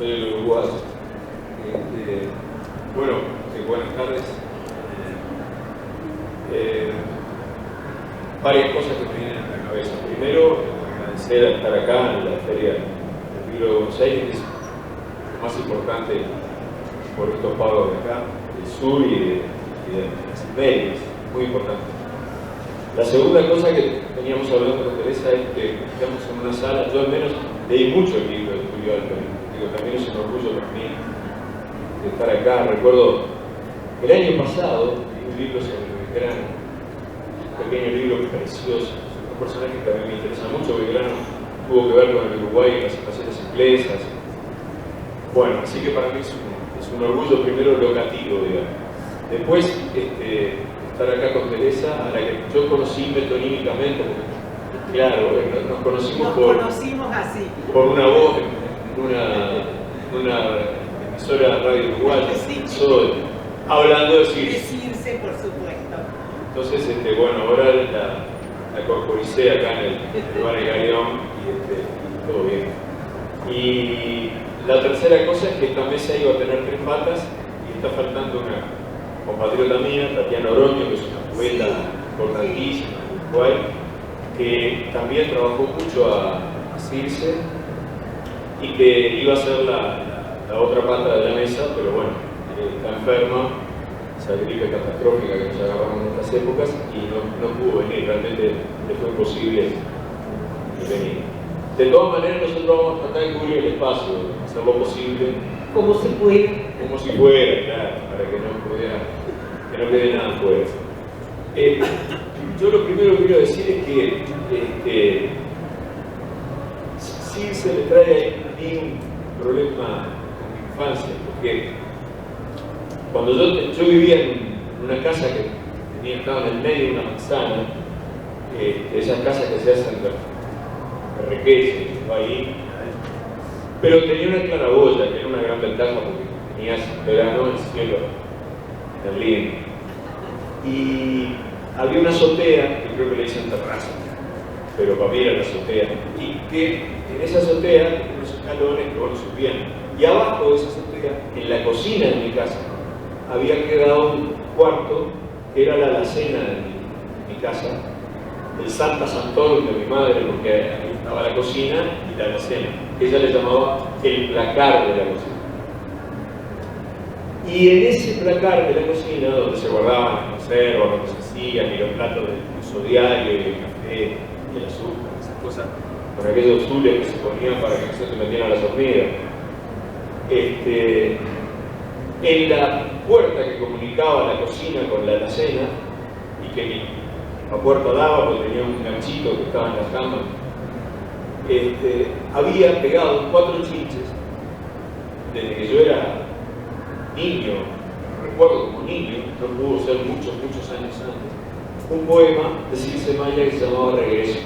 soy el uruguayo. Bueno, buenas tardes. Varias cosas que me vienen a la cabeza. Primero, agradecer a estar acá en la Feria del Libro de Buenos Aires, que es lo más importante por estos pagos de acá, del sur y de las Américas, muy importante. La segunda cosa que veníamos hablando con Teresa es que estamos en una sala, yo al menos leí mucho el libro de Tulio Alperín, digo, también es un orgullo para mí de estar acá. Recuerdo el año pasado leí un libro sobre Belgrano, un pequeño libro precioso, un personaje que a mí me interesa mucho. Belgrano tuvo que ver con el Uruguay y las invasiones inglesas. Bueno, así que para mí es un orgullo primero locativo, digamos. Después, estar acá con Teresa, a la que yo conocí metonímicamente, porque, claro, nos conocimos así. Por una voz en una emisora de radio uruguaya, sí. Hablando de Circe. De Circe, por supuesto. Entonces, bueno, ahora la corporicé acá en el bar de Galeón y todo bien. Y la tercera cosa es que esta mesa iba a tener 3 patas y está faltando una compatriota mía, Tatiana Oroño, que es una poeta importantísima en Uruguay, que también trabajó mucho a Circe y que iba a ser la otra pata de la mesa, pero bueno, está enferma, esa gripe catastrófica que nos agarramos en estas épocas, y no pudo venir, realmente le fue imposible venir. De todas maneras, nosotros vamos a tratar de cubrir el espacio, hacer lo posible. Como se puede. Como si fuera, claro, para que no quede nada fuera. Yo lo primero que quiero decir es que sí se me trae a mí un problema con mi infancia, porque cuando yo vivía en una casa que estaba en el medio de una manzana, esas casas que se hacen de Requeche, ahí, pero tenía una claraboya, que era una gran ventaja porque tenías verano, el cielo en lindo. Y había una azotea, que creo que le dicen terraza, pero para mí era la azotea, y que en esa azotea tenía unos escalones que bueno subían, y abajo de esa azotea, en la cocina de mi casa, había quedado un cuarto que era la alacena de mi casa, el Santa Santón de mi madre, porque ahí estaba la cocina y la alacena. Ella le llamaba el placar de la cocina. Y en ese placar de la cocina, donde se guardaban las conservas, donde se hacían, y los platos del uso diario, y el café, y el azúcar, esas cosas, con aquellos azules que se ponían para que no se metieran las hormigas. En la puerta que comunicaba la cocina con la alacena, y que la puerta daba porque tenía un ganchito que estaba en la cama, había pegado 4 chinches desde que yo era niño, recuerdo como niño, no pudo ser muchos años antes, un poema de Circe Maya que se llamaba Regreso.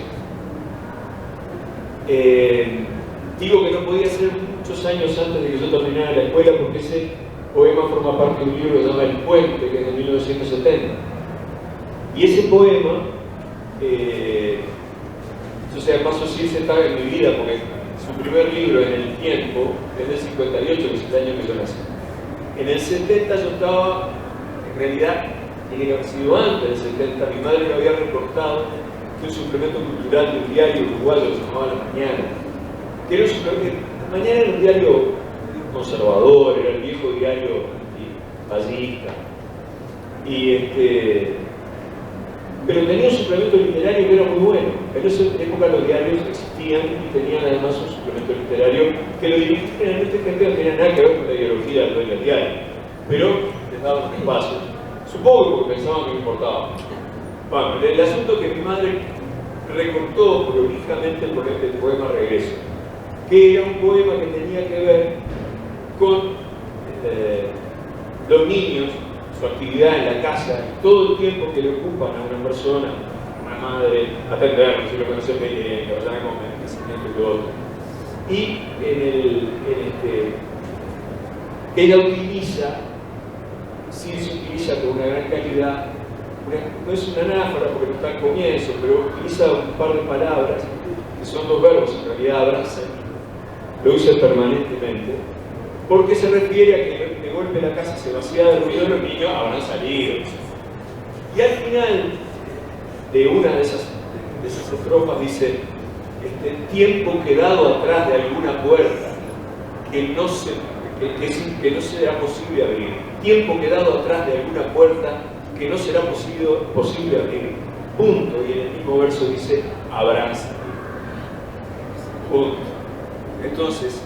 Digo que no podía ser muchos años antes de que yo terminara la escuela, porque ese poema forma parte de un libro que se llama El Puente, que es de 1970. Y ese poema, yo sé, además Circe estaba en mi vida, porque su primer libro en el tiempo es del 58, que es el año que yo nací. En el 70 yo estaba, en realidad, tiene que haber sido antes del 70, mi madre lo había recortado, que un suplemento cultural de un diario uruguayo que se llamaba La Mañana, que era un suplemento, La Mañana era un diario conservador, era el viejo diario antifascista, pero tenía un suplemento literario que era muy bueno. En esa época los diarios existían y tenían además un suplemento literario que lo dirigía generalmente gente que no tenía nada que ver con la ideología del dueño del diario, pero les daban espacios. Supongo porque pensaban que me importaba. Bueno, el asunto es que mi madre recortó prolijamente el poema Regreso, que era un poema que tenía que ver con los niños, su actividad en la casa, y todo el tiempo que le ocupan a una persona, a una madre, atenderlo, si lo conocen bien, que vayan a comer, que se mete y otro. Y ella utiliza, sí se utiliza con una gran calidad, no es una anáfora porque no está al comienzo, pero utiliza un par de palabras, que son 2 verbos, en realidad abraza, lo usa permanentemente, porque se refiere a que de golpe la casa se vacía de ruido, los niños habrán salido. Y al final de una de esas estrofas dice: tiempo quedado atrás de alguna puerta que no será posible abrir. Tiempo quedado atrás de alguna puerta que no será posible abrir. Punto. Y en el mismo verso dice: habrán salido. Punto. Entonces,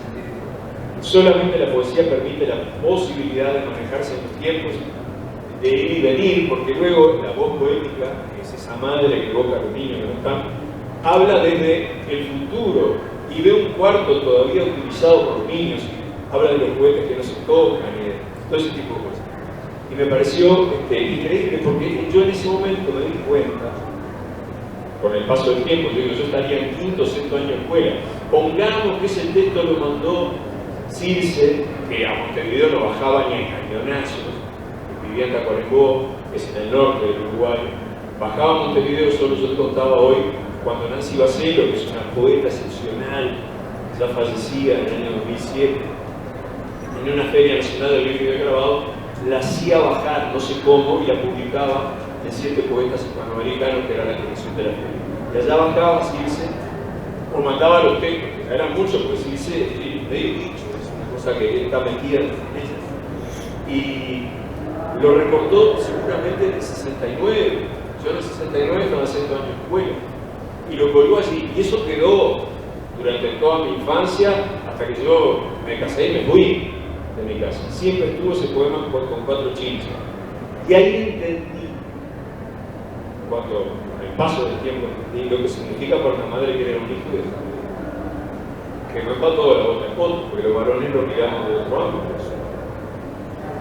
solamente la poesía permite la posibilidad de manejarse en los tiempos, de ir y venir, porque luego la voz poética, que es esa madre que evoca a los niños que no están, habla desde el futuro y ve un cuarto todavía utilizado por los niños, y habla de los juguetes que no se tocan y de todo ese tipo de cosas. Y me pareció increíble, porque yo en ese momento me di cuenta, con el paso del tiempo, yo estaría en quinto o sexto año de escuela. Pongamos que ese texto lo mandó Circe, que a Montevideo no bajaba ni a cañonazos, vivía en Tacuarembó, que es en el norte del Uruguay. Bajaba a Montevideo, solo yo te contaba hoy, cuando Nancy Bacelo, que es una poeta excepcional, ya fallecida en el año 2007, en una feria nacional del libro de grabado, la hacía bajar, no sé cómo, y la publicaba en 7 poetas hispanoamericanos, que era la dirección de la feria. Y allá bajaba Circe, o mandaba los textos, que eran muchos, porque Circe es medio dicho, es una cosa que está metida en ella. Y lo recortó seguramente en el 69. Yo en el 69 estaba haciendo años de escuela. Y lo colgó allí. Y eso quedó durante toda mi infancia, hasta que yo me casé y me fui de mi casa. Siempre estuvo ese poema con 4 chinches. Y ahí entendí, cuando con el paso del tiempo entendí lo que significa para una madre querer un hijo y dejarlo. Que no es para toda la bota de foto, porque los varones lo miramos de otro ángulo.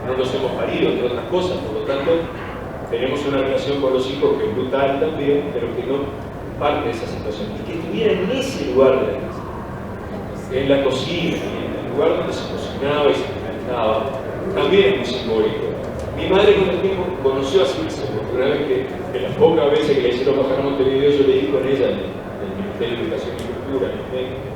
No los hemos parido, entre otras cosas, por lo tanto, tenemos una relación con los hijos que es brutal también, pero que no parte de esa situación. Y que estuviera en ese lugar de la casa, en la cocina, en el lugar donde se cocinaba y se cantaba, también es muy simbólico. Mi madre con el tiempo conoció a Circe, porque una vez que, de las pocas veces que le hicieron bajar a Montevideo, yo leí con ella en el Ministerio de Educación y Cultura, en México,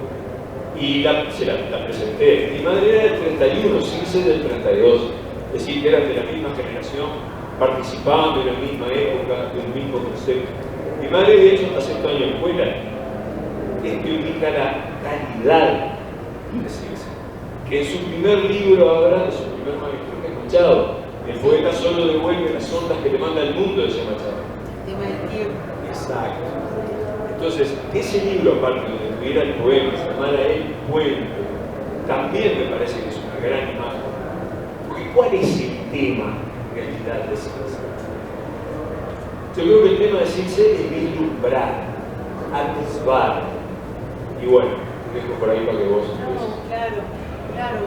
y se la presenté. Mi madre era del 31, Circe del 32, es decir, que eran de la misma generación, participando en la misma época, de un mismo concepto. Mi madre, de hecho, hace 8 años de escuela, es que ubica la calidad de Circe, que en su primer libro habla de su primer maestro, que es Machado. El poeta solo devuelve las ondas que le manda el mundo, decía Machado. Tema del tiempo. Exacto. Entonces, ese libro, aparte de tuviera el poema, se llamara El Puente, también me parece que es una gran imagen. Porque ¿cuál es el tema en realidad de Circe? Yo creo que el tema de Circe es vislumbrar, atisbar. Y bueno, dejo por ahí para que vos... No, claro.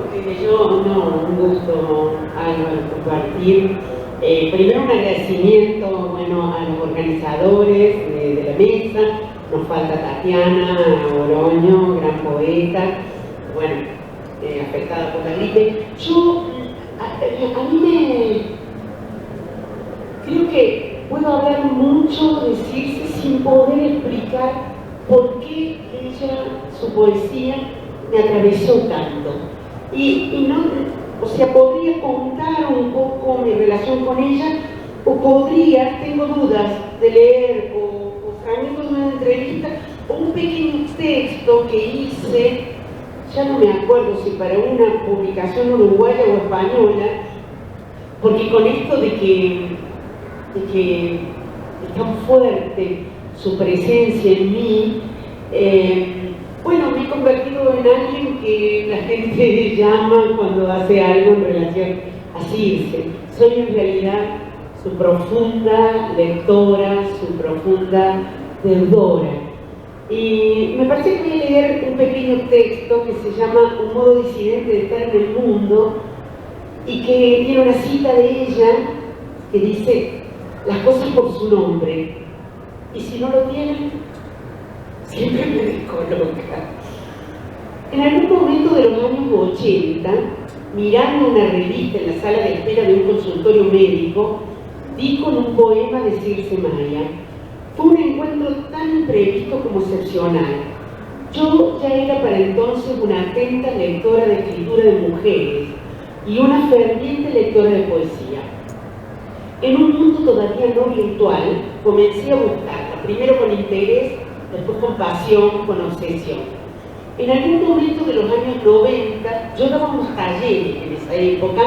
Un gusto, Álvaro, compartir. Primero un agradecimiento, a los organizadores de la mesa. Nos falta Tatiana Oroño, gran poeta, afectada por la gripe. A mí creo que puedo hablar mucho de Circe sin poder explicar por qué ella, su poesía, me atravesó tanto. Y no, podría contar un poco mi relación con ella, o tengo dudas de leer o fragmentos de una entrevista o un pequeño texto que hice, ya no me acuerdo si para una publicación uruguaya o española, porque con esto de que es tan fuerte su presencia en mí, me he convertido en alguien que la gente llama cuando hace algo en relación a Circe. Soy en realidad su profunda lectora, su profunda deudora. Y me parece que voy a leer un pequeño texto que se llama Un modo disidente de estar en el mundo, y que tiene una cita de ella que dice: las cosas por su nombre, y si no lo tienen, siempre me descoloca. En algún momento de los años 80, mirando una revista en la sala de espera de un consultorio médico, di con un poema de Circe Maya. Fue un encuentro tan imprevisto como excepcional. Yo ya era para entonces una atenta lectora de escritura de mujeres, y una ferviente lectora de poesía. En un mundo todavía no virtual, comencé a buscarla, primero con interés, después con pasión, con obsesión. En algún momento de los años 90, yo daba unos talleres en esa época,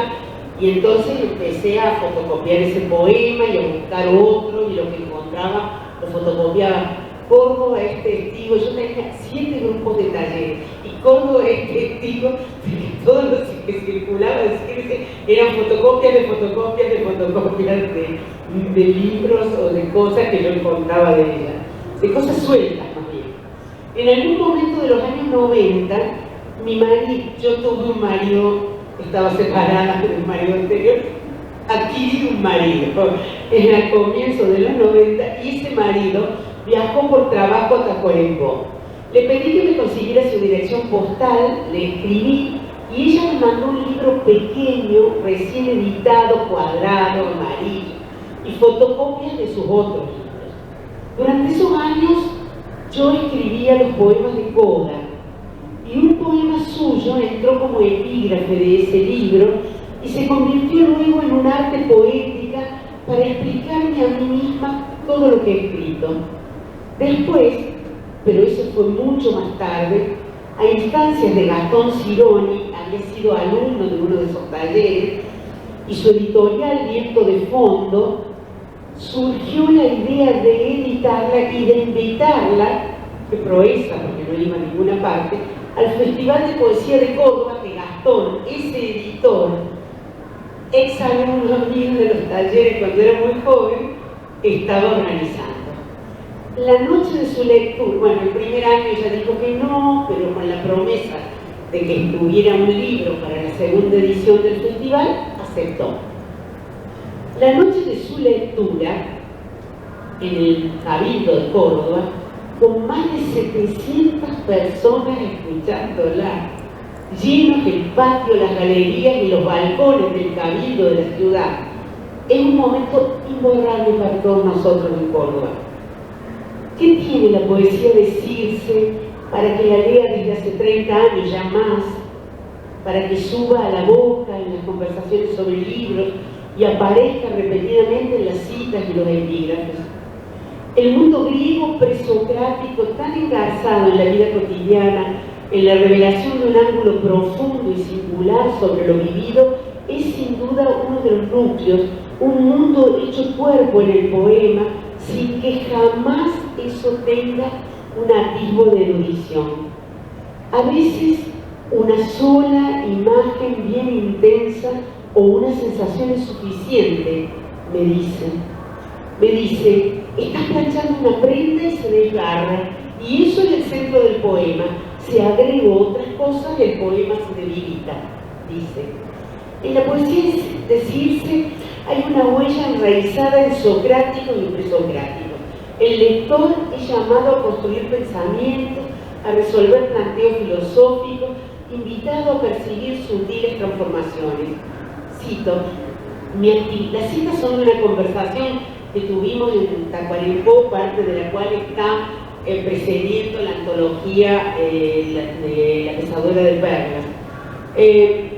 y entonces empecé a fotocopiar ese poema y a buscar otro, y lo que encontraba lo fotocopiaba. Córdoba es testigo, yo tenía 7 grupos de talleres, y Córdoba es testigo de que todo lo que circulaba eran fotocopias de libros o de cosas que yo encontraba de ella, de cosas sueltas más bien. En algún momento de los años 90, mi marido, yo tuve un marido, estaba separada del marido anterior, adquirí un marido en el comienzo de los 90, y ese marido viajó por trabajo a Tacuarembó. Le pedí que me consiguiera su dirección postal, le escribí, y ella me mandó un libro pequeño, recién editado, cuadrado, amarillo, y fotocopias de sus otros libros. Durante esos años yo escribía los poemas de Coda, y un poema suyo entró como epígrafe de ese libro y se convirtió luego en un arte poética para explicarme a mí misma todo lo que he escrito. Después, pero eso fue mucho más tarde, a instancias de Gastón Cironi, había sido alumno de uno de esos talleres, y su editorial Viento de Fondo, surgió la idea de editarla y de invitarla, que proeza, porque no iba a ninguna parte, al Festival de Poesía de Córdoba que Gastón, ese editor, ex alumno mío de los talleres cuando era muy joven, estaba organizando. La noche de su lectura, bueno, el primer año ella dijo que no, pero con la promesa de que estuviera un libro para la segunda edición del festival, aceptó. La noche de su lectura, en el Cabildo de Córdoba, con más de 700 personas escuchándola, llenos el patio, las galerías y los balcones del Cabildo de la ciudad, es un momento imborrable para todos nosotros en Córdoba. ¿Qué tiene la poesía decirse para que la lea desde hace 30 años ya más, para que suba a la boca en las conversaciones sobre libros y aparezca repetidamente en las citas y los epígrafes? El mundo griego presocrático, tan engarzado en la vida cotidiana, en la revelación de un ángulo profundo y singular sobre lo vivido, es sin duda uno de los núcleos, un mundo hecho cuerpo en el poema, sin que jamás eso tenga un atisbo de erudición. A veces una sola imagen bien intensa o una sensación es suficiente, me dice, estás planchando una prenda y se desgarra, y eso es el centro del poema. Se agregó otras cosas y el poema se debilita, dice. En la poesía, es decirse, hay una huella enraizada en socrático y presocrático. El lector es llamado a construir pensamientos, a resolver planteos filosóficos, invitado a percibir sutiles transformaciones. Cito, las citas son de una conversación que tuvimos en Tacuarembó, parte de la cual está precediendo la antología de La Pesadora de Perlas.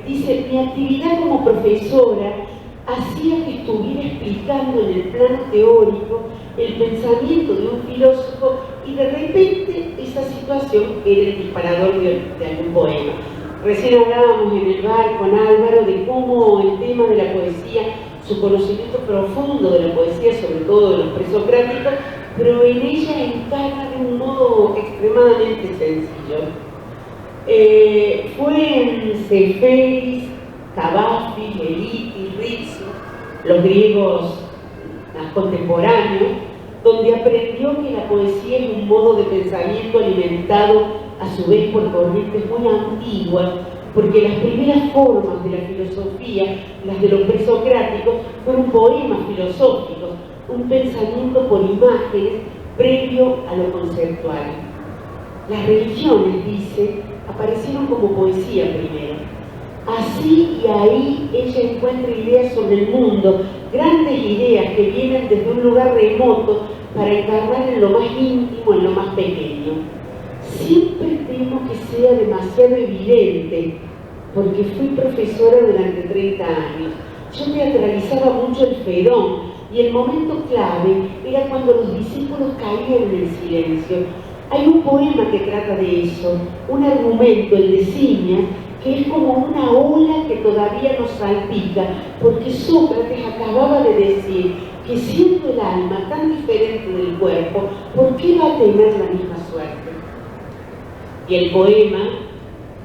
Dice, mi actividad como profesora hacía que estuviera explicando en el plano teórico el pensamiento de un filósofo, y de repente esa situación era el disparador de algún poema. Recién hablábamos en el bar con Álvaro de cómo el tema de la poesía, su conocimiento profundo de la poesía, sobre todo de los presocráticos, pero en ella encarna de un modo extremadamente sencillo. Fue en Seferis, Cavafis, Elitis, Rizzo, los griegos más contemporáneos, donde aprendió que la poesía es un modo de pensamiento alimentado a su vez por corrientes muy antiguas, porque las primeras formas de la filosofía, las de los presocráticos, fueron poemas filosóficos, un pensamiento por imágenes previo a lo conceptual. Las religiones, dice, aparecieron como poesía primero. Así y ahí ella encuentra ideas sobre el mundo, grandes ideas que vienen desde un lugar remoto para encarnar en lo más íntimo, en lo más pequeño. Siempre temo que sea demasiado evidente porque fui profesora durante 30 años. Yo teatralizaba mucho el Fedón, y el momento clave era cuando los discípulos caían en el silencio. Hay un poema que trata de eso, un argumento, el de Ciña, que es como una ola que todavía nos salpica, porque Sócrates acababa de decir que siendo el alma tan diferente del cuerpo, ¿por qué va a tener la misma suerte? Y el poema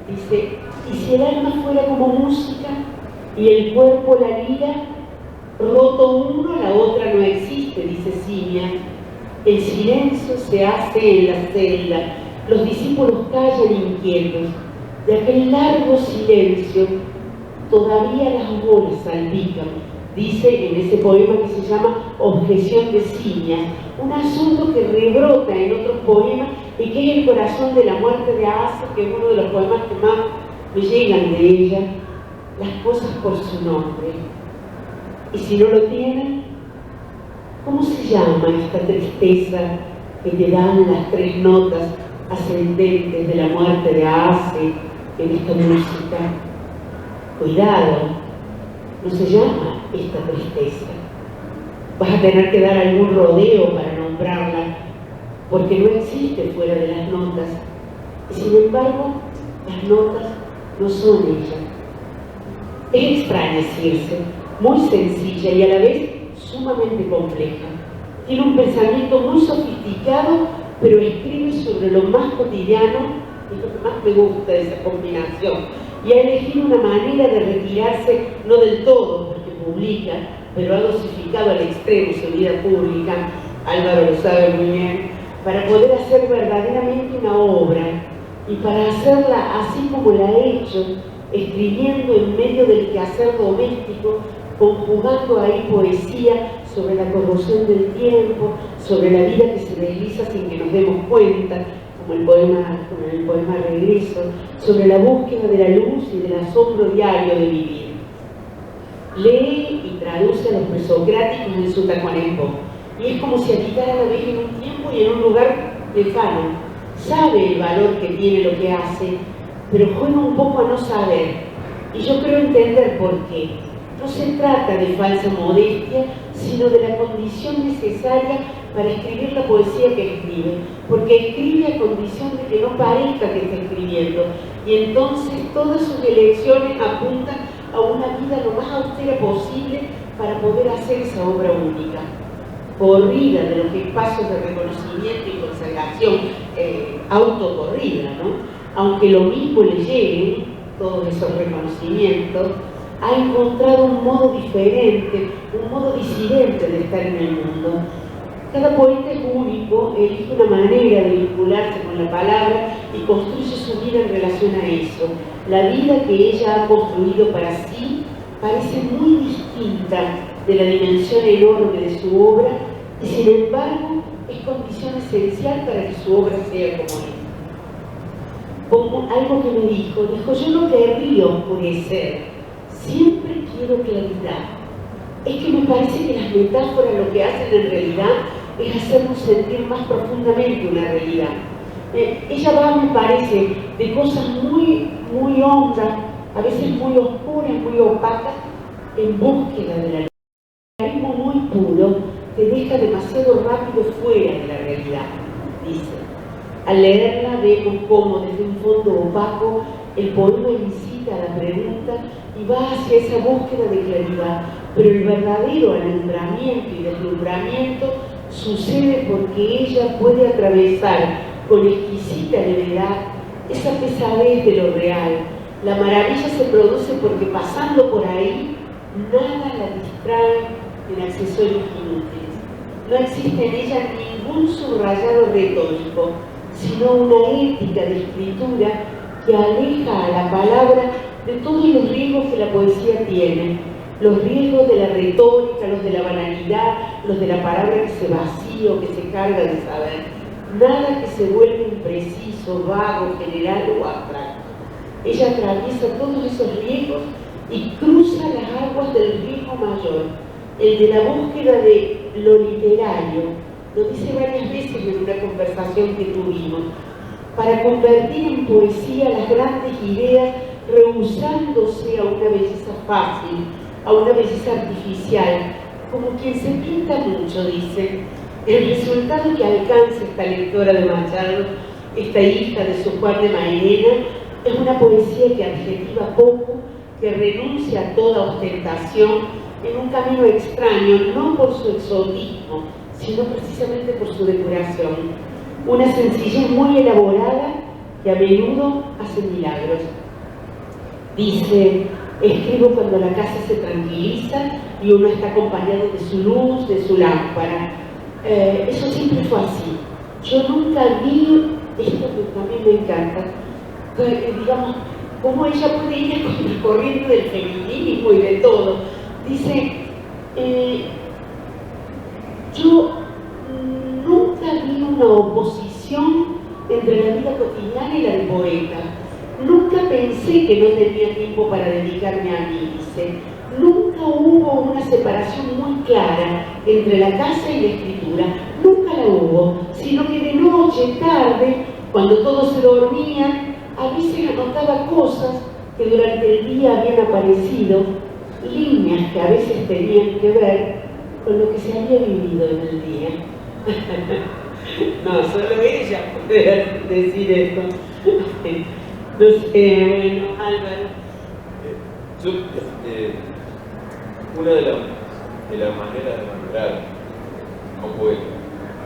dice, ¿y si el alma fuera como música y el cuerpo la lira? Roto uno, la otra no existe, dice Ciña. El silencio se hace en la celda, los discípulos callan inquietos. De aquel largo silencio todavía las bolas salpican, dice en ese poema que se llama Objeción de Ciña, un asunto que rebrota en otros poemas y que es el corazón de la muerte de Aase, que es uno de los poemas que más me llegan de ella, las cosas por su nombre. Y si no lo tienen, ¿cómo se llama esta tristeza que te dan las 3 notas ascendentes de la muerte de Aase en esta música? Cuidado, no se llama esta tristeza. Vas a tener que dar algún rodeo para nombrarla, porque no existe fuera de las notas. Y sin embargo, las notas no son ella. Es extraña Circe, muy sencilla y a la vez sumamente compleja. Tiene un pensamiento muy sofisticado, pero escribe sobre lo más cotidiano, y lo que más me gusta de esa combinación. Y ha elegido una manera de retirarse, no del todo, porque publica, pero ha dosificado al extremo su vida pública, Álvaro lo sabe muy bien, para poder hacer verdaderamente una obra, y para hacerla así como la ha hecho, escribiendo en medio del quehacer doméstico, conjugando ahí poesía sobre la corrosión del tiempo, sobre la vida que se desliza sin que nos demos cuenta, como el poema Regreso, sobre la búsqueda de la luz y del asombro diario de vivir. Lee y traduce a los presocráticos en su tacuanesco, y es como si habitara a la vez en un tiempo y en un lugar lejano. Sabe el valor que tiene lo que hace, pero juega un poco a no saber, y yo creo entender por qué. No se trata de falsa modestia, sino de la condición necesaria para escribir la poesía que escribe, porque escribe a condición de que no parezca que está escribiendo, y entonces todas sus elecciones apuntan a una vida lo más austera posible para poder hacer esa obra única, corrida de los espacios de reconocimiento y consagración, autocorrida, ¿no? Aunque lo mismo le lleguen todos esos reconocimientos, ha encontrado un modo diferente, un modo disidente de estar en el mundo. Cada poeta es único, elige una manera de vincularse con la palabra y construye su vida en relación a eso. La vida que ella ha construido para sí parece muy distinta de la dimensión enorme de su obra y sin embargo es condición esencial para que su obra sea como es. Como algo que me dijo, yo no querría oscurecer, siempre quiero claridad. Es que me parece que las metáforas lo que hacen en realidad es hacernos sentir más profundamente una realidad. Ella va, me parece, de cosas muy, muy hondas, a veces muy oscuras, muy opacas, en búsqueda de la realidad. El realismo muy puro te deja demasiado rápido fuera de la realidad, dice. Al leerla vemos cómo desde un fondo opaco el poema incita a la pregunta y va hacia esa búsqueda de claridad, pero el verdadero alumbramiento y deslumbramiento sucede porque ella puede atravesar con exquisita levedad esa pesadez de lo real. La maravilla se produce porque pasando por ahí nada la distrae en accesorios inútiles. No existe en ella ningún subrayado retórico, sino una ética de escritura que aleja a la palabra de todos los riesgos que la poesía tiene, los riesgos de la retórica, los de la banalidad, los de la palabra que se vacía o que se carga de saber, nada que se vuelva impreciso, vago, general o abstracto. Ella atraviesa todos esos riesgos y cruza las aguas del riesgo mayor, el de la búsqueda de lo literario. Lo dice varias veces en una conversación que tuvimos, para convertir en poesía las grandes ideas rehusándose a una belleza fácil, a una belleza artificial, como quien se pinta mucho, dice. El resultado que alcanza esta lectora de Machado, esta hija de Sor Juan de Mairena, es una poesía que adjetiva poco, que renuncia a toda ostentación en un camino extraño, no por su exotismo, sino precisamente por su depuración. Una sencillez muy elaborada que a menudo hace milagros. Dice: escribo cuando la casa se tranquiliza y uno está acompañado de su luz, de su lámpara. Eso siempre fue así. Yo nunca vi, esto que también me encanta, digamos, cómo ella puede ir con la corriente del feminismo y de todo. Dice, yo nunca vi una oposición entre la vida cotidiana y la del poeta. Nunca pensé que no tenía tiempo para dedicarme a mí, dice. Nunca hubo una separación muy clara entre la casa y la escritura. Nunca la hubo, sino que de noche, tarde, cuando todos se dormían, a veces anotaba cosas que durante el día habían aparecido, líneas que a veces tenían que ver con lo que se había vivido en el día. No, solo ella puede decir esto. No sé, bueno, Álvaro. Yo, una de las maneras de valorar a un poeta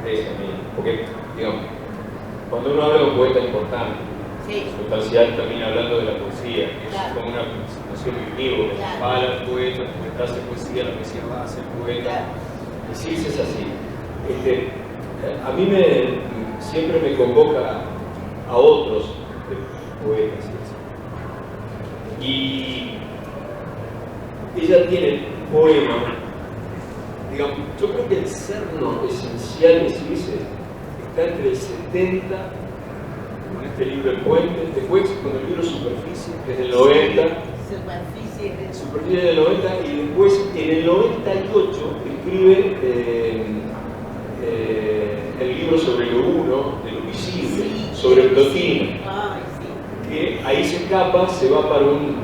es a mí, porque, digamos, cuando uno habla de un poeta importante, Sí. sustancial, termina hablando de la poesía, que Claro. es como una presentación viva, Claro. para el poeta hace poesía, la poesía va a ser poeta. Claro. Y sí, es así. A mí siempre me convoca a otros poetas. Y ella tiene un poema, digamos, yo creo que el cerno esencial de Circe está entre el 70, con este libro El Puente, después con el libro Superficie, que es del 90, Superficie del 90, y después en el 98 escribe el libro sobre lo uno, de lo visible, sobre Plotino, Ay, sí. que ahí se escapa, se va para un...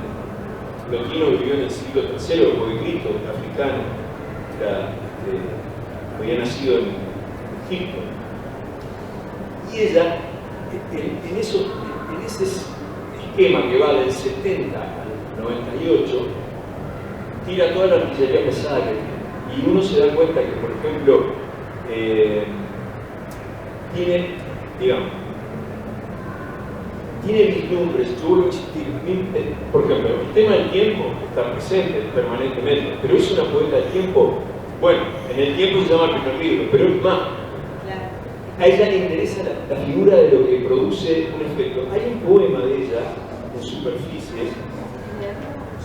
Plotino vivió en el siglo III, poegrito, africano, había nacido en Egipto. Y ella, en ese esquema que va del 70 al 98, tira toda la artillería pesada que tiene. Y uno se da cuenta que, por ejemplo, tiene, digamos, tiene vislumbres, yo vuelvo a insistir, por ejemplo, el tema del tiempo está presente permanentemente, pero es una poeta del tiempo. Bueno, en el tiempo se llama el primer libro, pero es más. Claro. A ella le interesa la figura de lo que produce un efecto. Hay un poema de ella, en Superficies,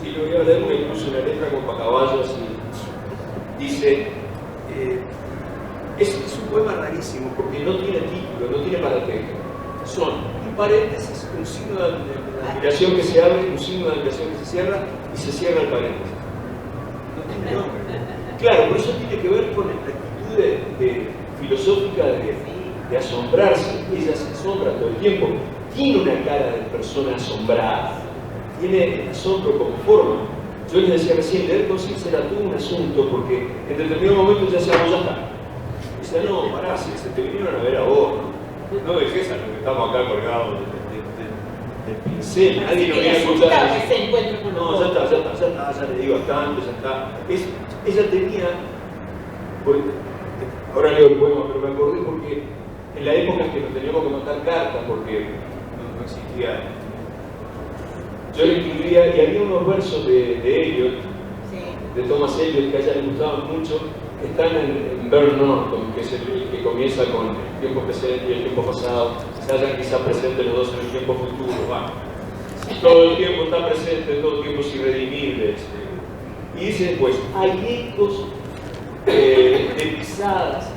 sí, lo voy a leer porque puso una letra con pacaballos y dice, es un poema rarísimo porque no tiene título, no tiene paratexto. Son un paréntesis, un signo de admiración que se abre, un signo de admiración que se cierra y se cierra el paréntesis. No tiene nombre. Claro, por eso tiene que ver con la actitud filosófica de asombrarse. Ella se asombra todo el tiempo. Tiene una cara de persona asombrada. Tiene el asombro como forma. Yo les decía recién, leer conciencia era todo un asunto porque en determinado momento ya decíamos, ya está. Dice, no, pará, si se te vinieron a ver a vos, no dejes a los que estamos acá colgados del pincel, nadie lo viene a escuchar. Ese encuentro con No, ya está, ya le digo tanto, ya está. Ella tenía, ahora leo el poema, pero me acordé porque en la época en que nos teníamos que mandar cartas, porque no existía, yo le escribía, y había unos versos de Eliot, de Thomas Eliot, que a ella le gustaban mucho, que están en Burn Norton, que es el que comienza con el tiempo presente y el tiempo pasado, se hallan quizá presentes los dos en el tiempo futuro. Bueno, todo el tiempo está presente, todo el tiempo es irredimible. Y dice después, hay ecos de pisadas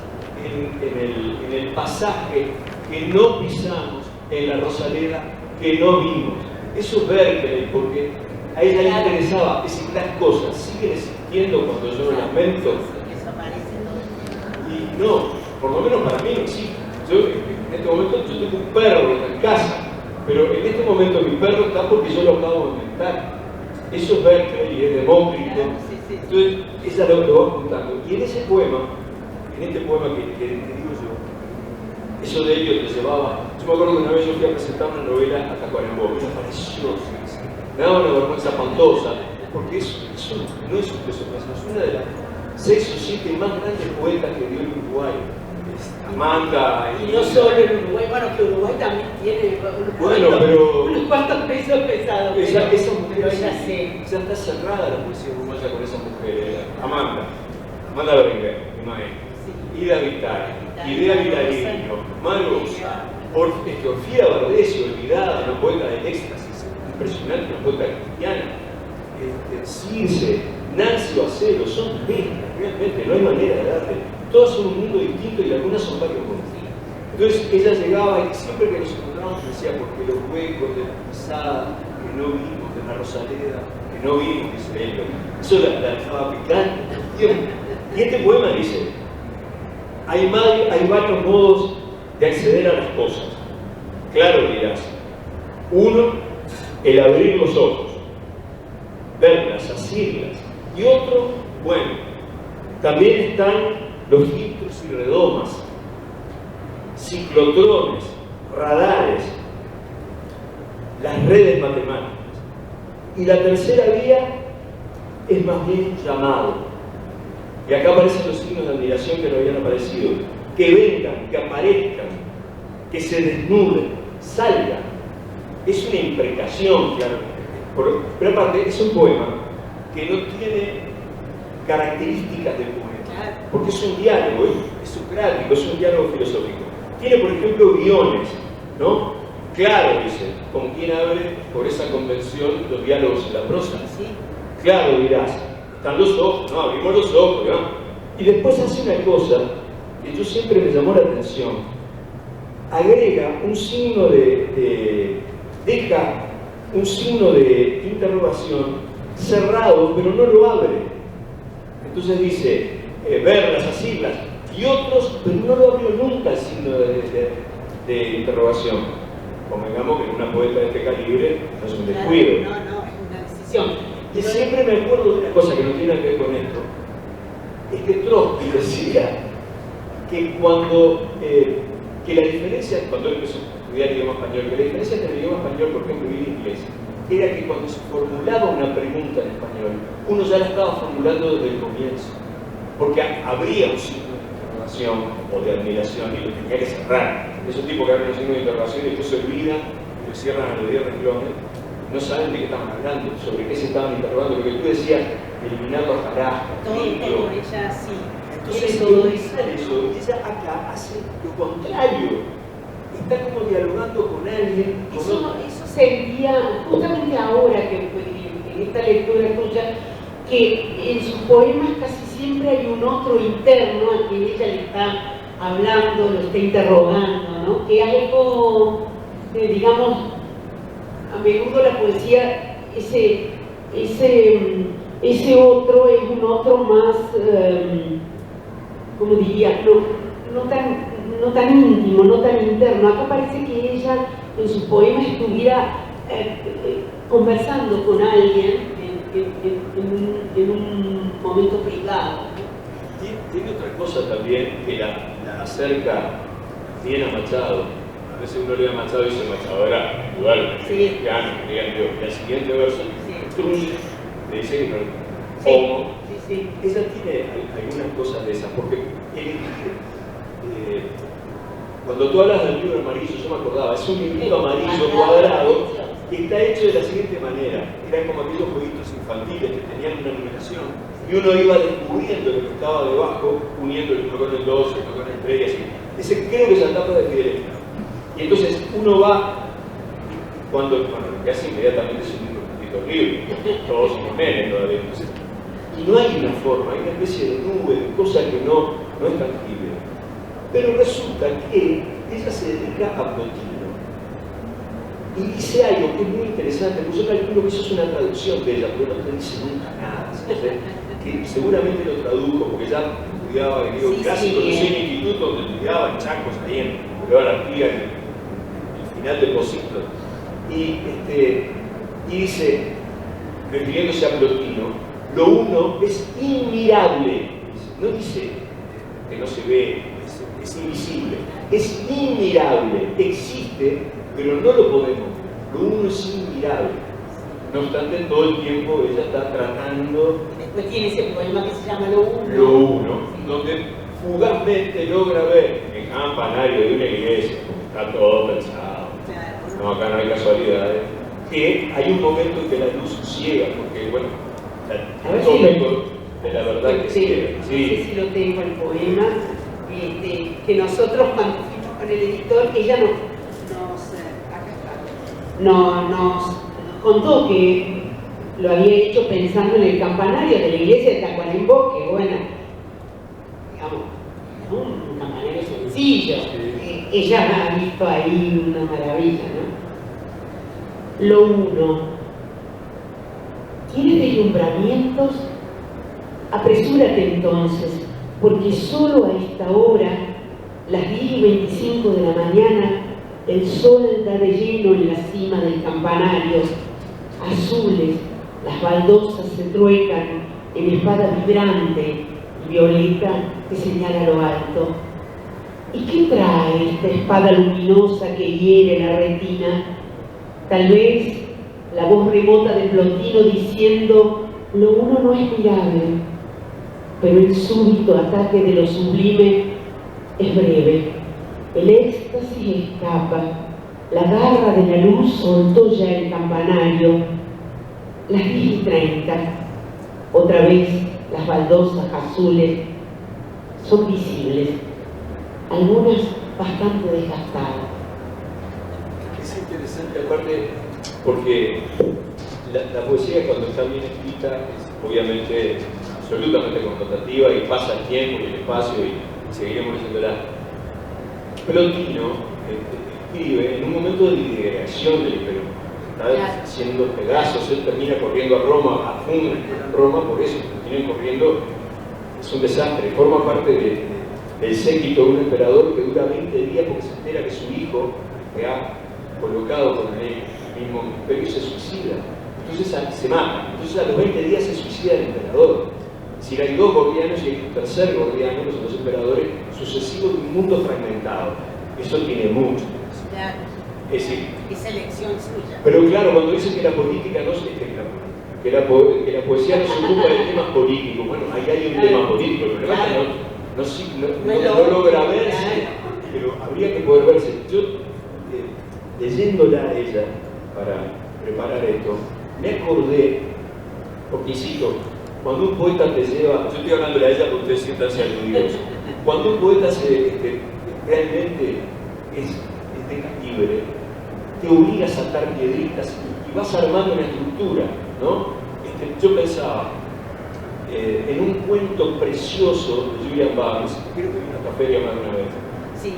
en el pasaje que no pisamos, en la Rosaleda que no vimos. Eso es Berkeley, porque a ella le interesaba decir las cosas siguen existiendo cuando yo no las mento. Y no, por lo menos para mí no existe. Yo en este momento yo tengo un perro en casa, pero en este momento momento mi perro está porque yo lo acabo de inventar. Eso es Berkeley y es Demócrito. Claro, sí, sí. Entonces, esa lo va contando. Y en ese poema, en este poema que digo yo, eso de ellos te llevaba. Yo me acuerdo que una vez yo fui a presentar una novela a Tacuarembó, me pareció, me daba una vergüenza espantosa, porque eso no es un peso pesado, es una de las 6 o 7 más grandes poetas que dio el Uruguay. Amanda. Y no solo en Uruguay, bueno, que Uruguay también tiene unos cuantos pesos pesados. Esa mujer pero ya está cerrada la poesía uruguaya con esa mujer. Amanda Berenguer, mi maestra. Sí. Ida Vitale, Idea Vitalino, Marusa, Orfía Bardesio, olvidada, una poeta del éxtasis, impresionante, una poeta cristiana. Circe, Nancy Bacelo, son bestias, realmente, no hay manera de darle. Todas son un mundo distinto y algunas son varios mundos. Entonces ella llegaba y siempre que nos encontrábamos decía, porque los huecos de la pisada que no vimos, de la Rosaleda, que no vimos, dice ella, eso la dejaba picante. Y este poema dice, hay varios modos de acceder a las cosas. Claro dirás, uno, el abrir los ojos, verlas, asirlas, y otro, bueno, también están los filtros y redomas, ciclotrones, radares, las redes matemáticas. Y la tercera vía es más bien un llamado. Y acá aparecen los signos de admiración que no habían aparecido. Que vengan, que aparezcan, que se desnuden, salgan. Es una imprecación, claro. Pero aparte es un poema que no tiene características de poema. Porque es un diálogo, es socrático, es un diálogo filosófico. Tiene, por ejemplo, guiones, ¿no? Claro, dice, con quien abre por esa convención los diálogos en la prosa. Sí. Claro, dirás, están los ojos, no, abrimos los ojos, ¿no? Y después hace una cosa que yo siempre me llamó la atención. Agrega un signo deja un signo de interrogación cerrado, pero no lo abre. Entonces dice, verlas, asirlas, y otros, pero no lo abrió nunca el signo de interrogación. Convengamos que en una poeta de este calibre no es un descuido. No, es una decisión. Y siempre me acuerdo de una cosa que no tiene que ver con esto, es que Trotsky decía que que la diferencia, cuando él empezó a estudiar idioma español, que la diferencia entre el idioma español, por ejemplo, y el inglés, era que cuando se formulaba una pregunta en español, uno ya la estaba formulando desde el comienzo, porque habría un signo de interrogación o de admiración y lo tenía que cerrar. Esos tipos que abren un signo de interrogación y después se olvidan y lo cierran a los 10 renglones, no saben de qué estaban hablando, sobre qué se estaban interrogando, lo que tú decías, eliminando a Jarasca, Todo ella sí. Entonces, todo eso, y ella acá hace lo contrario. Está como dialogando con alguien. Eso sería justamente ahora que en esta lectura tuya, que en sus poemas casi siempre hay un otro interno a quien ella le está hablando, lo está interrogando, ¿no? Que algo, digamos, a menudo la poesía, ese otro es un otro más, como diría, no tan íntimo, no tan interno. Acá parece que ella en sus poemas estuviera conversando con alguien en un momento privado. Tiene otra cosa también que la acerca bien a Machado. A veces uno lee a Machado y dice, Machado era igual, sí. y al siguiente verso, Sí. le dice que no, Sí. homo. Sí. Ella tiene algunas cosas de esas, porque cuando tú hablas del libro amarillo, yo me acordaba, es un librito amarillo cuadrado que está hecho de la siguiente manera. Eran como aquellos jueguitos infantiles que tenían una numeración y uno iba descubriendo lo que estaba debajo, uniendo el 1 con el 2, el 1 con el 3 y así. Ese creo que es la etapa de Fidel Esclavo. Y entonces uno va, cuando, lo que hace inmediatamente es un poquito libre, todos somos nenes todavía. Entonces, y no hay una forma, hay una especie de nube, de cosa que no es tangible. Pero resulta que ella se dedica a Plotino y dice algo que es muy interesante, porque yo calculo que eso es una traducción de ella, pero no te dice nunca nada, ¿sabes? Que seguramente lo tradujo porque ya estudiaba griego clásico, yo soy en el instituto donde estudiaba en Chacos, ahí en Boulevard Artigas, en el final de Posito. y dice, refiriéndose a Plotino, lo uno es inmirable. No dice que no se ve, es invisible, es inmirable, existe, pero no lo podemos ver. Lo uno es inmirable. No obstante, todo el tiempo ella está tratando. Después tiene ese poema que se llama Lo Uno. Lo uno, donde fugazmente logra ver el campanario de una iglesia, está todo pensado. Claro. No, acá no hay casualidades. Que hay un momento en que la luz ciega, porque, bueno, A ver el si tópico de la verdad que sí, ciega. no sé si lo tengo el poema, que nosotros cuando fuimos con el editor, ella Acá está. nos contó que lo había hecho pensando en el campanario de la iglesia de Tacuarembó, que bueno, digamos, un campanario sencillo. Ella ha visto ahí una maravilla, ¿no? Lo uno. ¿Tienes deslumbramientos? Apresúrate entonces, porque solo a esta hora, las 10:25 de la mañana, el sol da de lleno en la cima del campanario. Azules, las baldosas se truecan en espada vibrante y violeta que señala lo alto. ¿Y qué trae esta espada luminosa que hiere la retina? Tal vez la voz remota de Plotino diciendo: lo uno no es mirable, pero el súbito ataque de lo sublime es breve. El éxtasis escapa, la garra de la luz soltó ya el campanario. Las 10:30, otra vez las baldosas azules son visibles, algunas bastante desgastadas. Es interesante, aparte, porque la poesía, cuando está bien escrita, es obviamente absolutamente connotativa y pasa el tiempo y el espacio y seguiremos leyéndola. Plotino escribe en un momento de disgregación del imperio. Está haciendo pedazos, él termina corriendo a Roma, a Roma por eso, terminan corriendo, es un desastre, forma parte del séquito de un emperador que dura 20 días porque se entera que su hijo, que ha colocado con él el mismo imperio, se suicida. Entonces se mata. Entonces a los 20 días se suicida el emperador. Si hay dos Gordianos y hay un tercer Gordiano, los dos emperadores sucesivos de un mundo fragmentado. Eso tiene mucho. Claro. Es decir, Esa elección suya. pero claro, cuando dicen que la política no se que la poesía no se ocupa de temas políticos, bueno, ahí hay un tema político, el problema es que no logra verse, pero habría que poder verse. Yo, leyéndola a ella para preparar esto, me acordé, porque insisto, cuando un poeta te lleva, yo estoy hablando a ella porque ustedes sientanse aludidos, cuando un poeta realmente deja libre, te obliga a saltar piedritas y vas armando una estructura, ¿no? Yo pensaba en un cuento precioso de Julian Barnes, creo que vino a esta feria más de una vez. Sí.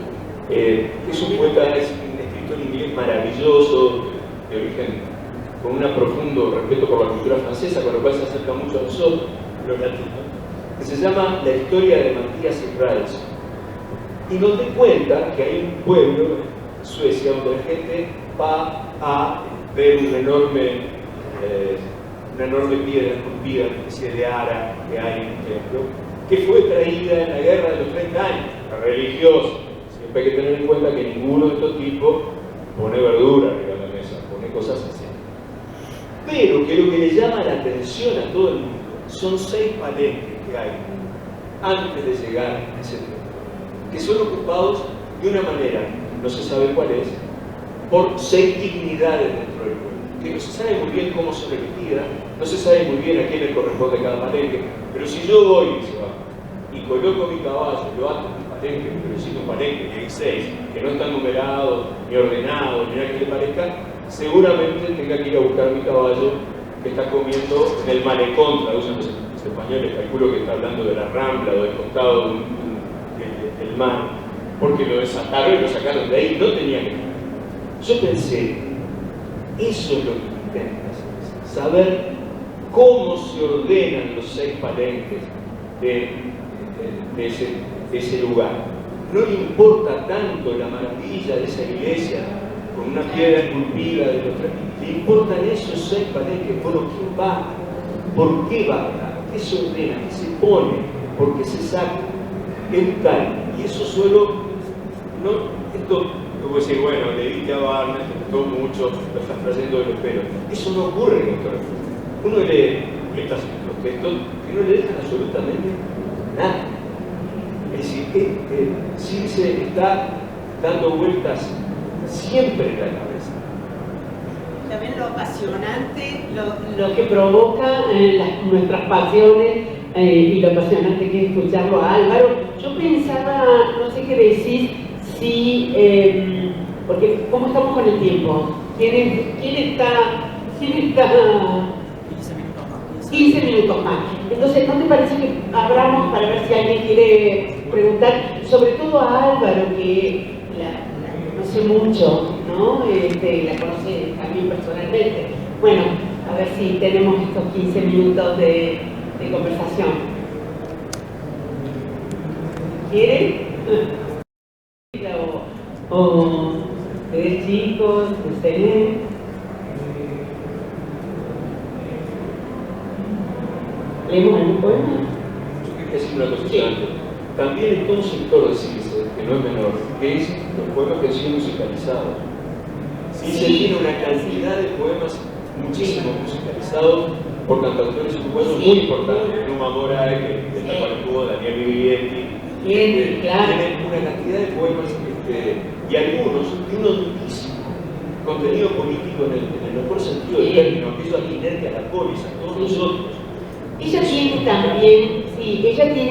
Es un poeta, es un escritor inglés maravilloso, de origen con un profundo respeto por la cultura francesa, con lo cual se acerca mucho a nosotros, los latinos, que se llama La historia de Matías y Ralston, y donde cuenta que hay un pueblo en Suecia donde la gente va a ver una enorme piedra esculpida, una especie de ara que hay en un templo, que fue traída en la guerra de los 30 años, la religiosa. Siempre hay que tener en cuenta que ninguno de estos tipos pone verdura arriba de la mesa, pone cosas así. Pero que lo que le llama la atención a todo el mundo son 6 palenques que hay antes de llegar a ese templo, que son ocupados de una manera, no se sabe cuál es, por 6 dignidades dentro del pueblo, que no se sabe muy bien cómo son elegidas, no se sabe muy bien a quién le corresponde cada palenque, pero si yo voy y coloco mi caballo, lo ato en un palenque, pero necesito un palenque, y hay 6, que no están numerados, ni ordenados, ni nada que le parezca, seguramente tenga que ir a buscar mi caballo que está comiendo en el malecón, traducen los españoles, calculo que está hablando de la rambla o del costado del mar, porque lo desataron y lo sacaron de ahí, no tenía que. Yo pensé, eso es lo que intentas, saber cómo se ordenan los 6 palenques de ese lugar. No le importa tanto la maravilla de esa iglesia con una piedra esculpida de los tres. Le importan esos 6 paneles, bueno, ¿quién va? ¿Por qué va? ¿Qué se ordena? ¿Qué se pone? ¿Por qué se saca? ¿Qué tal? Y eso solo, no, esto, como decir, bueno, le diste a Barnes, te gustó mucho, lo estás trayendo de los pelos. Eso no ocurre en nuestro refugio. Uno lee estos textos que no le dejan absolutamente nada. Es decir, Circe está dando vueltas siempre en la cabeza. También lo apasionante, Lo que provoca nuestras pasiones y lo apasionante que es escucharlo a Álvaro. Yo pensaba, no sé qué decís, si, porque ¿cómo estamos con el tiempo? ¿Quién está? 15 minutos más. Entonces, ¿no te parece que abramos para ver si alguien quiere preguntar? Sobre todo a Álvaro, que la conoce mucho, ¿no? La conoce también personalmente. Bueno, a ver si tenemos estos 15 minutos de conversación. ¿Quieren? O ustedes chicos, ustedes. ¿Leemos algún poema? Yo quería decir una cosa antes. También hay todo un sector de Circe, que no es menor, que es los poemas que han sido musicalizados. Circe tiene una cantidad de poemas muchísimo musicalizados por cantautores uruguayos muy importantes. Numa Moraes, que está para el tubo, Daniel Viglietti. Claro. Tienen una cantidad de poemas y algunos de un altísimo contenido político en el mejor sentido del término, que eso atinente a la polis, a todos nosotros. Ella tiene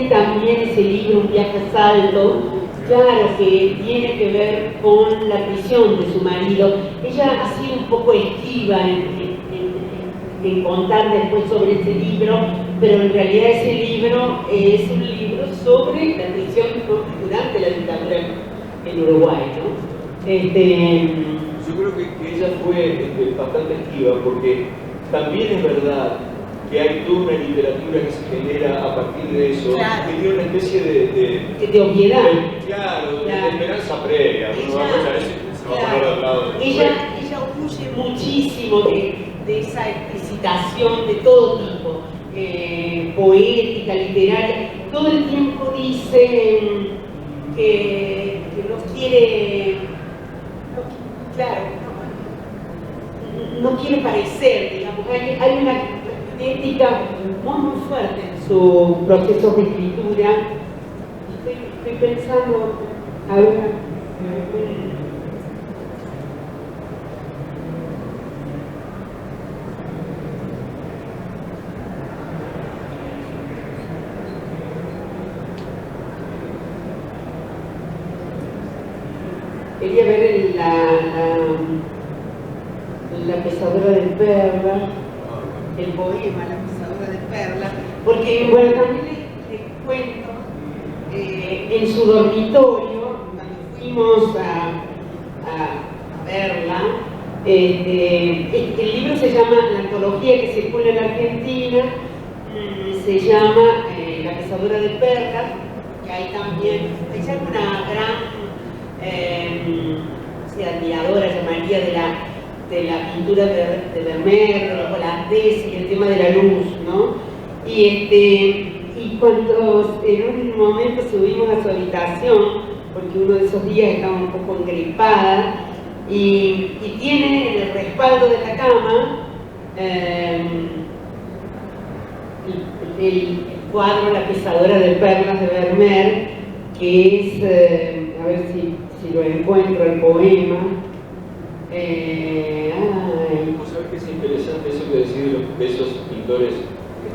también ese libro, Un viaje a Salto, claro, que tiene que ver con la prisión de su marido. Ella ha sido un poco esquiva en contar después sobre ese libro, pero en realidad ese libro es un libro sobre la prisión durante la dictadura en Uruguay, ¿no? Yo creo que ella fue bastante esquiva, porque también es verdad que hay toda una literatura que se genera a partir de eso, claro, que tiene una especie de obviedad. Claro, de esperanza previa. Uno va a escuchar eso y se va a poner al lado. Ella huye muchísimo de esa explicitación de todo tipo, poética, literaria. Todo el tiempo dice que no quiere, no quiere parecer, digamos, hay una ética muy fuerte en su proceso de escritura. Estoy pensando, a ver, quería ver la pesadora de perlas, el poema La pesadora de perlas, porque bueno, también les cuento, en su dormitorio, cuando fuimos a verla, el libro se llama, la antología que circula en Argentina, se llama La pesadora de perlas, que hay también, ella es una gran admiradora, llamaría, de la pintura de Vermeer, de los holandeses y el tema de la luz, ¿no? Y cuando en un momento subimos a su habitación, porque uno de esos días estaba un poco engripada, y tiene en el respaldo de la cama el cuadro La pesadora de perlas de Vermeer, que es, a ver si lo encuentro, el poema. ¿Vos sabés que es interesante eso que decís de esos pintores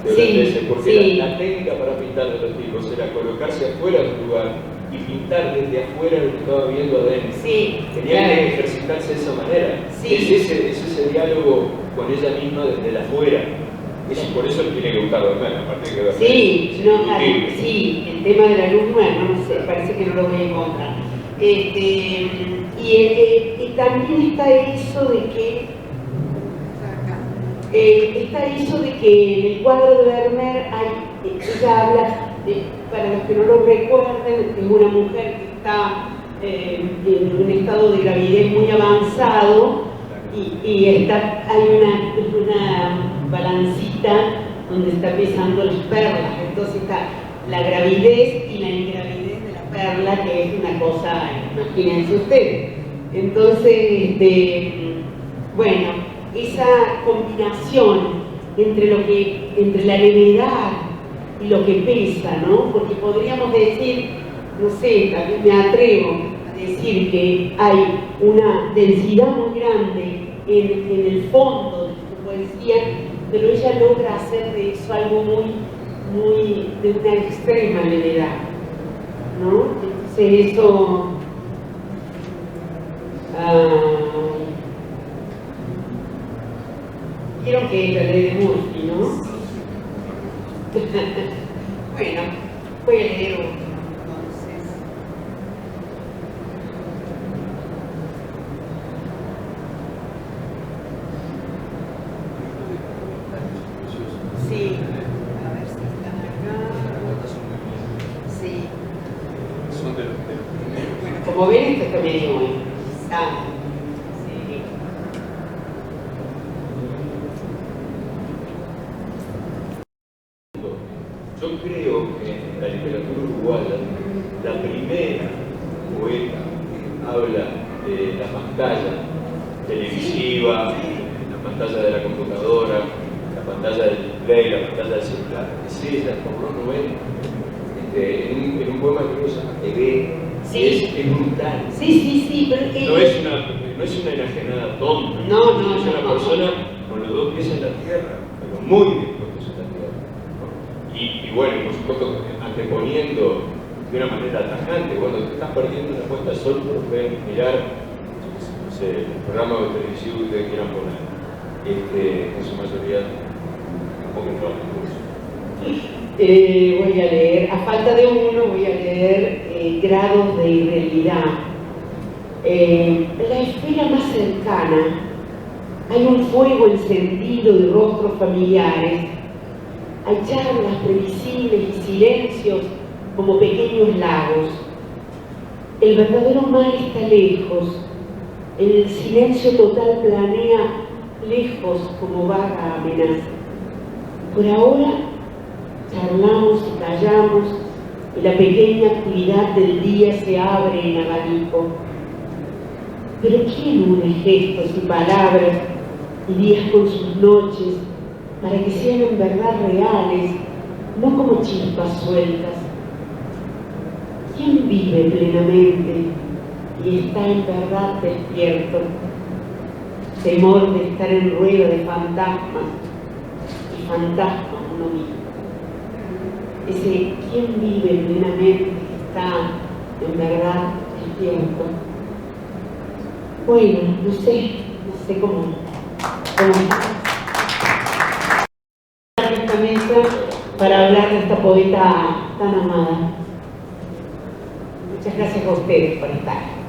holandeses? Porque la técnica para pintar de los tipos era colocarse afuera de un lugar y pintar desde afuera lo que estaba viendo adentro. Tenían que ejercitarse de esa manera. Es ese diálogo con ella misma desde el afuera. Por eso le tiene que gustar Vermeer, aparte de que Vermeer el tema de la luz, bueno, no sé, parece que no lo voy a encontrar. Y también está eso de que en el cuadro de Vermeer ella habla, para los que no lo recuerden, de una mujer que está en un estado de gravidez muy avanzado y hay una balancita donde está pesando las perlas. Entonces está la gravidez y la ingravidez de la perla, que es una cosa, imagínense ustedes. Entonces, bueno, esa combinación entre la levedad y lo que pesa, ¿no? Porque podríamos decir, no sé, también me atrevo a decir que hay una densidad muy grande en el fondo de su poesía, pero ella logra hacer de eso algo de una extrema levedad, ¿no? Entonces eso quiero que la ley de Murphy, ¿no? Bueno, voy a leer otro, entonces. Sí, a ver si están acá. Sí. Bueno, como ven, esto está medio sano. Sí. Yo creo que en la literatura uruguaya, la primera poeta que habla de la pantalla televisiva, la pantalla de la computadora, la pantalla del display, la pantalla del celular, es ella, como Rubén, en un poema que se llama TV, Sí. es brutal. Sí, pero No es una enajenada tonta, No, es una persona con los dos pies en la tierra, pero muy dispuestos en la tierra, ¿no? Y bueno, por supuesto, anteponiendo de una manera tajante, cuando te estás perdiendo una puesta de sol por mirar, no sé, el programa de televisión que ustedes quieran poner, en su mayoría, tampoco no voy a leer, a falta de uno, voy a leer Grados de Irrealidad. En la esfera más cercana hay un fuego encendido de rostros familiares, hay charlas previsibles y silencios como pequeños lagos. El verdadero mar está lejos, en el silencio total planea lejos como vaga amenaza. Por ahora charlamos y callamos y la pequeña actividad del día se abre en abanico. Pero ¿quién une gestos y palabras y días con sus noches para que sean en verdad reales, no como chispas sueltas? ¿Quién vive plenamente y está en verdad despierto? Temor de estar en rueda de fantasmas y fantasmas uno mismo. Ese ¿quién vive plenamente está en verdad despierto? Bueno, no sé cómo esta mesa para hablar de esta poeta tan amada. Muchas gracias a ustedes por estar.